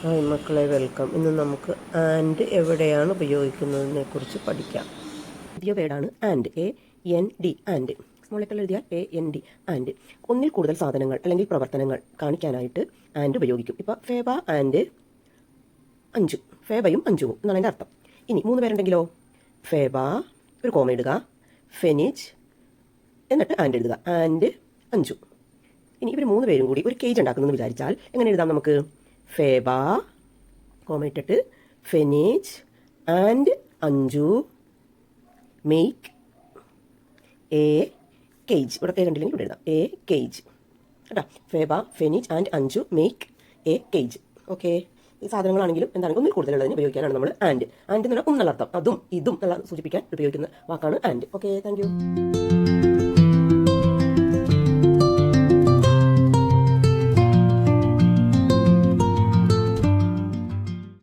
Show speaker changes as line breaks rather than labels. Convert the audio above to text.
Hi മക്കളെ, welcome. ഇന്ന് നമുക്ക് ആൻഡ് എവിടെയാണ് ഉപയോഗിക്കുന്നതിനെ കുറിച്ച് പഠിക്കാം. പുതിയ വേർഡാണ് ആൻഡ്. AND and. സ്മോൾ ലെറ്ററിൽ എഴുതിയാൽ AND ആൻഡ്. ഒന്നിൽ കൂടുതൽ സാധനങ്ങൾ അല്ലെങ്കിൽ പ്രവർത്തനങ്ങൾ കാണിക്കാനായിട്ട് ആൻഡ് ഉപയോഗിക്കും. ഇപ്പോൾ ഫേബ ആൻഡ് അഞ്ചു, ഫേബയും അഞ്ചുവും എന്നാണ് എൻ്റെ അർത്ഥം. ഇനി 3 പേരുണ്ടെങ്കിലോ, ഫേബ, ഒരു കോമ ഇടുക, ഫെനിജ്, എന്നിട്ട് ആൻഡ് എഴുതുക, ആൻഡ് അഞ്ചു. ഇനി ഇവർ 3 പേരും കൂടി ഒരു കേജ് ഉണ്ടാക്കുന്നു വിചാരിച്ചാൽ എങ്ങനെ എഴുതാം നമുക്ക്? ഫേബ, കോമ ഇട്ടിട്ട്, Fenij and Anju make a cage. ഇവിടെ കണ്ടില്ലെങ്കിൽ ഇവിടെ എഴുതാം, എ കേജ് കേട്ടോ. Feba, Fenij and Anju make a cage. Okay. ഈ സാധനങ്ങളാണെങ്കിലും എന്താണെങ്കിലും ഒന്നിൽ കൂടുതലുള്ളതിന് ഉപയോഗിക്കാനാണ് നമ്മൾ ആൻഡ്. ആൻഡ് എന്ന് പറഞ്ഞാൽ ഒന്നുള്ള അർത്ഥം, അതും ഇതും എന്നുള്ള സൂചിപ്പിക്കാൻ ഉപയോഗിക്കുന്ന വാക്കാണ് ആൻഡ്. Okay, thank you.